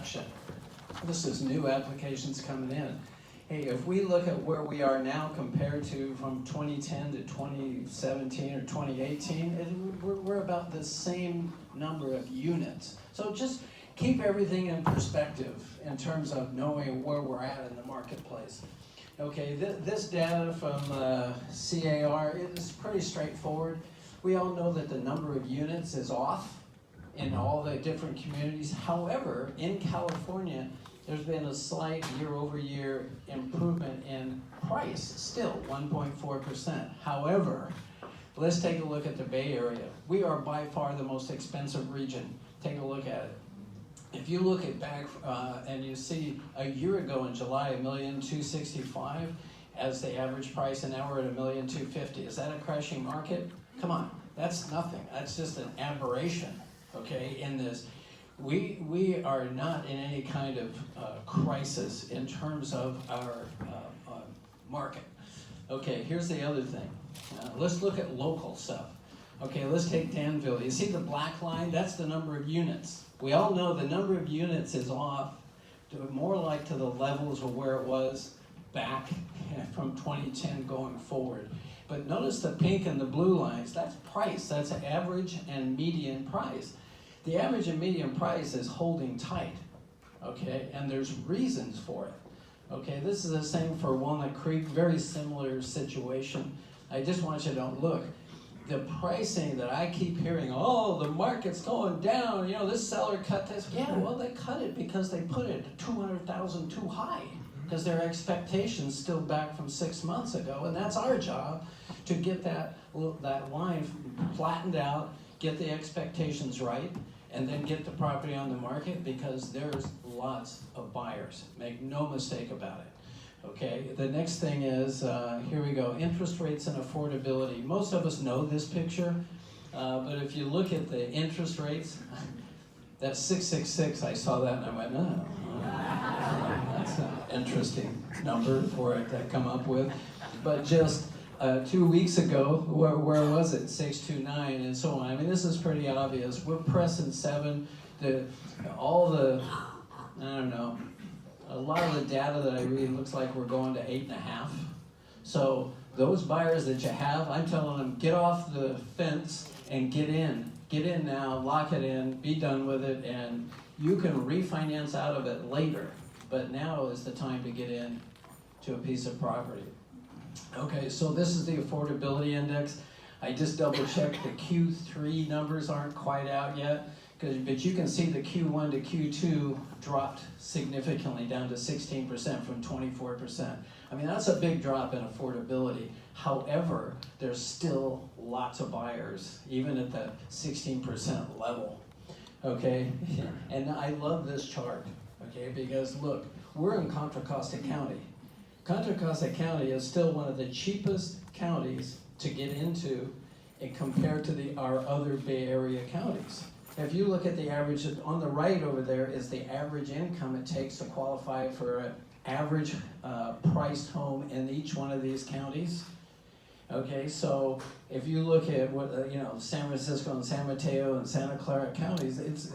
production. This is new applications coming in. Hey, if we look at where we are now compared to from 2010 to 2017 or 2018, we're about the same number of units. So just keep everything in perspective in terms of knowing where we're at in the marketplace. Okay, this data from CAR is pretty straightforward. We all know that the number of units is off in all the different communities. However, in California, there's been a slight year-over-year improvement in price, still 1.4%. However, let's take a look at the Bay Area. We are by far the most expensive region. Take a look at it. If you look at back and you see a year ago in July, $1,265,000 as the average price, and now we're at $1,250,000. Is that a crashing market? Come on, that's nothing. That's just an aberration, okay, in this. We are not in any kind of crisis in terms of our market. Okay, here's the other thing. Let's look at local stuff. Okay, let's take Danville. You see the black line? That's the number of units. We all know the number of units is off to more like to the levels of where it was back from 2010 going forward. But notice the pink and the blue lines, that's price. That's average and median price. The average and median price is holding tight, okay? And there's reasons for it, okay? This is the same for Walnut Creek, very similar situation. I just want you to look. The pricing that I keep hearing, oh, the market's going down, you know, this seller cut this. Yeah, well, they cut it because they put it 200,000 too high because their expectations still back from 6 months ago, and that's our job to get that line flattened out, get the expectations right, and then get the property on the market because there's lots of buyers. Make no mistake about it. Okay, the next thing is, here we go, interest rates and affordability. Most of us know this picture, but if you look at the interest rates, that's 666, I saw that and I went, oh, that's an interesting number for it to come up with. But just 2 weeks ago, where was it? 629 and so on. I mean, this is pretty obvious. We're pressing 7. All the, I don't know, a lot of the data that I read looks like we're going to 8.5. So those buyers that you have, I'm telling them, get off the fence and get in. Get in now, lock it in, be done with it, and you can refinance out of it later. But now is the time to get in to a piece of property. Okay, so this is the affordability index. I just double checked the Q3 numbers aren't quite out yet, but you can see the Q1 to Q2 dropped significantly down to 16% from 24%. I mean, that's a big drop in affordability. However, there's still lots of buyers, even at the 16% level, okay? And I love this chart, okay, because look, we're in Contra Costa County. Contra Costa County is still one of the cheapest counties to get into compared to our other Bay Area counties. If you look at the average, on the right over there is the average income it takes to qualify for an average priced home in each one of these counties. Okay, so if you look at what San Francisco and San Mateo and Santa Clara counties, it's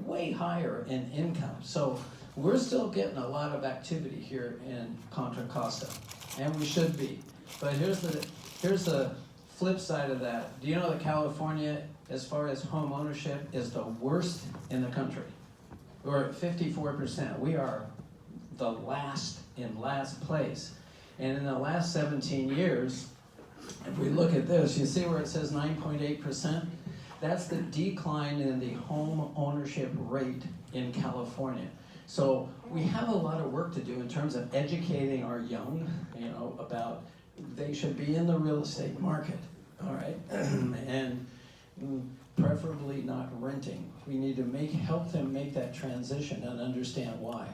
way higher in income. So we're still getting a lot of activity here in Contra Costa, and we should be. But here's the flip side of that. Do you know that California, as far as home ownership, is the worst in the country? We're at 54%. We are the last place. And in the last 17 years, if we look at this, you see where it says 9.8%? That's the decline in the home ownership rate in California. So we have a lot of work to do in terms of educating our young, about they should be in the real estate market, all right? And preferably not renting. We need to help them make that transition and understand why.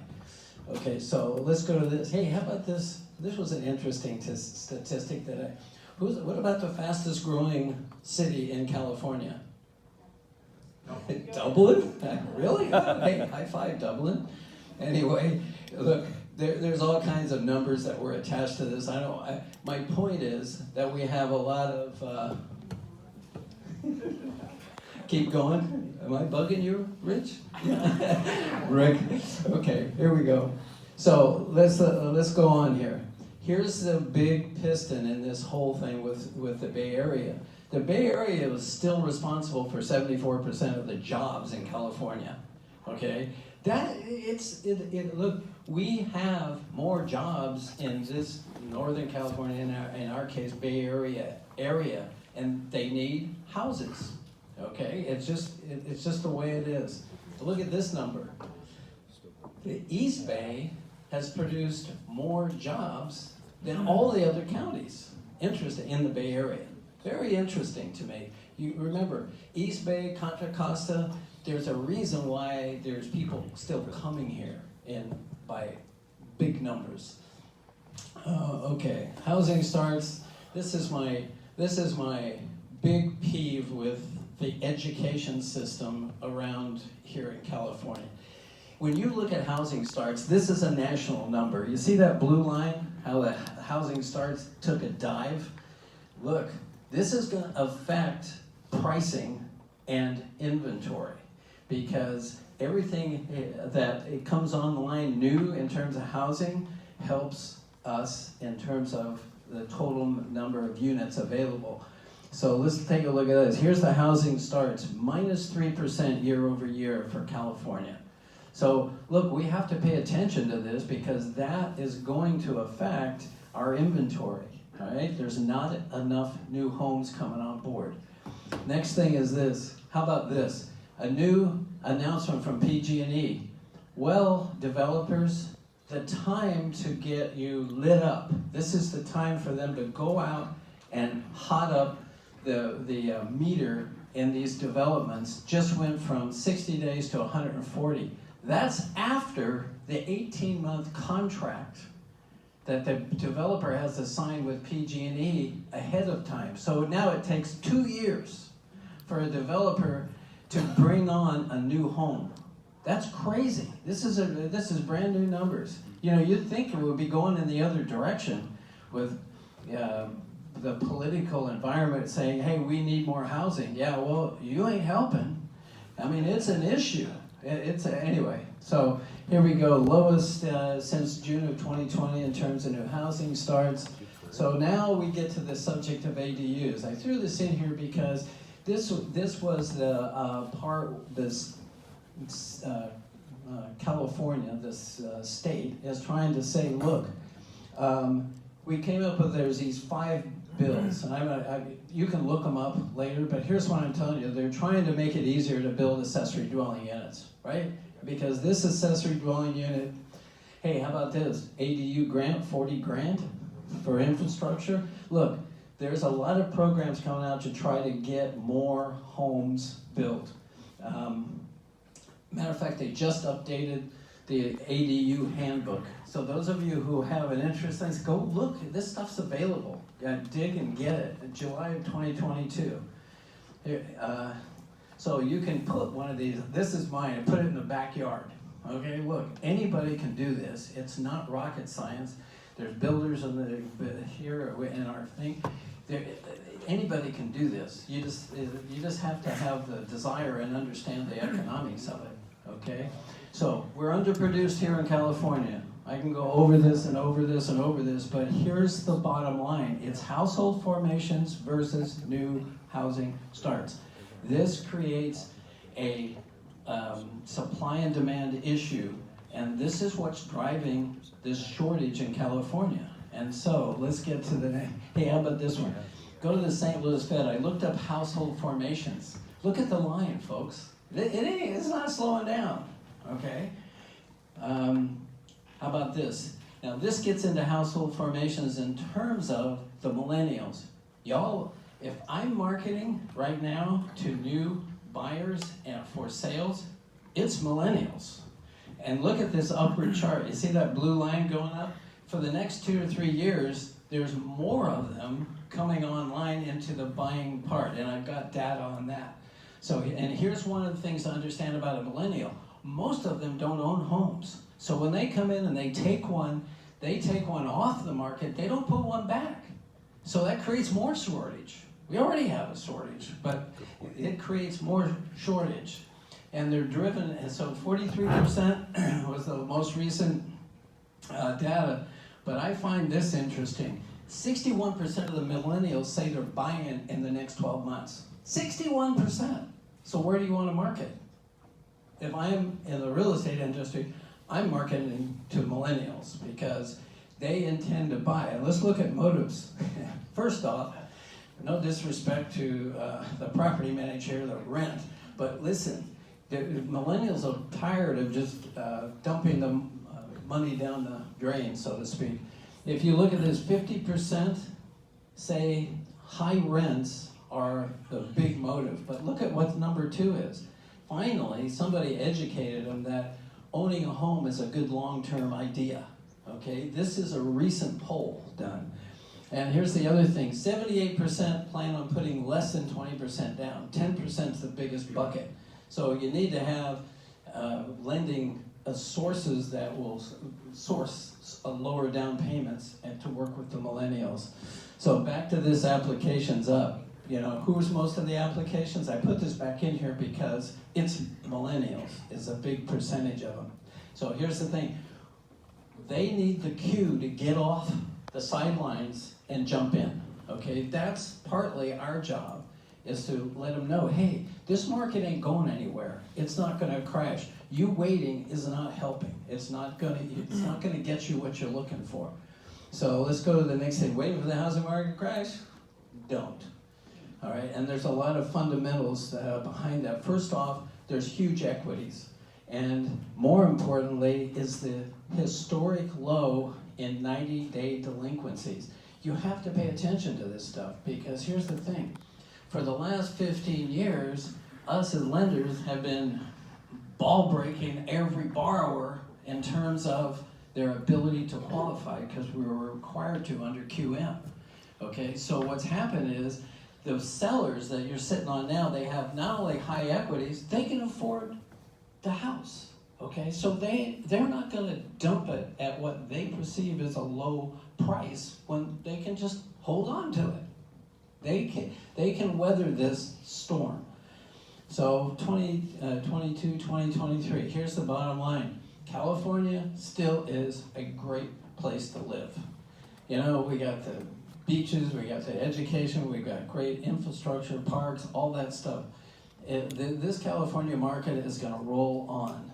Okay, so let's go to this. Hey, how about this? This was an interesting statistic that what about the fastest growing city in California? Dublin? Really? Hey, high five, Dublin. Anyway, look, there's all kinds of numbers that were attached to this. My point is that we have a lot of Keep going. Am I bugging you, Rich? Rick. Okay, here we go. So let's go on here. Here's the big piston in this whole thing with the Bay Area. The Bay Area is still responsible for 74% of the jobs in California. Okay, look, we have more jobs in this Northern California, in our case, Bay area, and they need houses. Okay, it's just the way it is. Look at this number. The East Bay has produced more jobs than all the other counties. Interesting, in the Bay Area. Very interesting to me. You remember, East Bay, Contra Costa, there's a reason why there's people still coming here by big numbers. Okay, housing starts. This is my big peeve with the education system around here in California. When you look at housing starts, this is a national number. You see that blue line, how the housing starts took a dive? Look, this is going to affect pricing and inventory, because everything that it comes online new in terms of housing helps us in terms of the total number of units available. So let's take a look at this. Here's the housing starts, minus 3% year over year for California. So look, we have to pay attention to this, because that is going to affect our inventory. All right, there's not enough new homes coming on board. Next thing is this. How about this? A new announcement from PG&E. Well, developers, the time to get you lit up. This is the time for them to go out and hot up the meter in these developments. Just went from 60 days to 140. That's after the 18-month contract that the developer has to sign with PG&E ahead of time. So now it takes 2 years for a developer to bring on a new home. That's crazy. This is brand new numbers. You know, you'd think it would be going in the other direction with the political environment saying, hey, we need more housing. Yeah, well, you ain't helping. I mean, it's an issue. Anyway, so here we go, lowest since June of 2020 in terms of new housing starts. So now we get to the subject of ADUs. I threw this in here because this was the California, this state, is trying to say, look, we came up with, there's these 5 bills, and you can look them up later, but here's what I'm telling you. They're trying to make it easier to build accessory dwelling units, right? Because this accessory dwelling unit, hey, how about this? ADU grant, 40 grand for infrastructure. Look, there's a lot of programs coming out to try to get more homes built. Matter of fact, they just updated the ADU handbook. So those of you who have an interest in this, go look. This stuff's available. Dig and get it. In July of 2022. So you can put one of these. This is mine. I put it in the backyard. Okay, look. Anybody can do this. It's not rocket science. There's builders here in our thing. Anybody can do this. You just have to have the desire and understand the economics of it. Okay, so we're underproduced here in California. I can go over this and over this and over this, but here's the bottom line. It's household formations versus new housing starts. This creates a supply and demand issue, and this is what's driving this shortage in California. And so let's get to the next. Hey, how about this one? Go to the St. Louis Fed. I looked up household formations. Look at the line, folks. It's not slowing down, okay? How about this? Now, this gets into household formations in terms of the millennials. Y'all, if I'm marketing right now to new buyers and for sales, it's millennials. And look at this upward chart. You see that blue line going up? For the next 2 or 3 years, there's more of them coming online into the buying part, and I've got data on that. So, and here's one of the things to understand about a millennial. Most of them don't own homes. So when they come in and they take one off the market, they don't put one back. So that creates more shortage. We already have a shortage, but it creates more shortage. And they're driven, and so 43% was the most recent data. But I find this interesting. 61% of the millennials say they're buying in the next 12 months. 61%. So where do you want to market? If I'm in the real estate industry, I'm marketing to millennials because they intend to buy. And let's look at motives. First off, no disrespect to the property manager, the rent, but listen, the millennials are tired of just dumping the money down the drain, so to speak. If you look at this, 50% say high rents are the big motive, but look at what number 2 is. Finally, somebody educated them that owning a home is a good long-term idea, okay? This is a recent poll done. And here's the other thing, 78% plan on putting less than 20% down. 10% is the biggest bucket. So you need to have lending sources that will source lower down payments and to work with the millennials. So back to this applications up. You know, who's most of the applications? I put this back in here because it's millennials. It's a big percentage of them. So here's the thing. They need the cue to get off the sidelines and jump in, okay? That's partly our job, is to let them know, hey, this market ain't going anywhere. It's not gonna crash. You waiting is not helping. It's not gonna get you what you're looking for. So let's go to the next thing. Waiting for the housing market to crash? Don't. All right, and there's a lot of fundamentals behind that. First off, there's huge equities. And more importantly is the historic low in 90-day delinquencies. You have to pay attention to this stuff because here's the thing. For the last 15 years, us as lenders have been ball breaking every borrower in terms of their ability to qualify because we were required to under QM. Okay, so what's happened is those sellers that you're sitting on now, they have not only high equities, they can afford the house. Okay, so they're not going to dump it at what they perceive as a low price when they can just hold on to it. They can weather this storm. So 2022, 2023, here's the bottom line. California still is a great place to live. You know, we got the beaches, we got the education, we got great infrastructure, parks, all that stuff. This California market is going to roll on.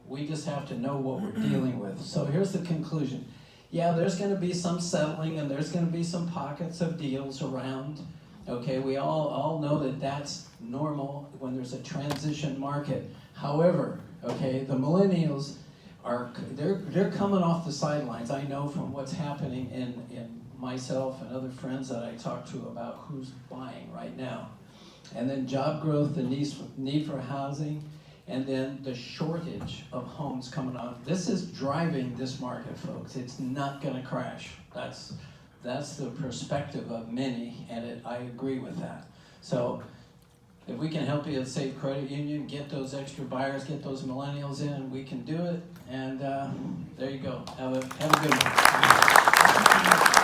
We just have to know what we're dealing with. So here's the conclusion. Yeah, there's going to be some settling and there's going to be some pockets of deals around. Okay, we all know that that's normal when there's a transition market. However, okay, the millennials they're coming off the sidelines. I know from what's happening in myself and other friends that I talk to about who's buying right now. And then job growth, the need for housing, and then the shortage of homes coming on. This is driving this market, folks. It's not going to crash. That's the perspective of many, and I agree with that. So if we can help you at Safe Credit Union, get those extra buyers, get those millennials in, we can do it. And there you go. Have a good one.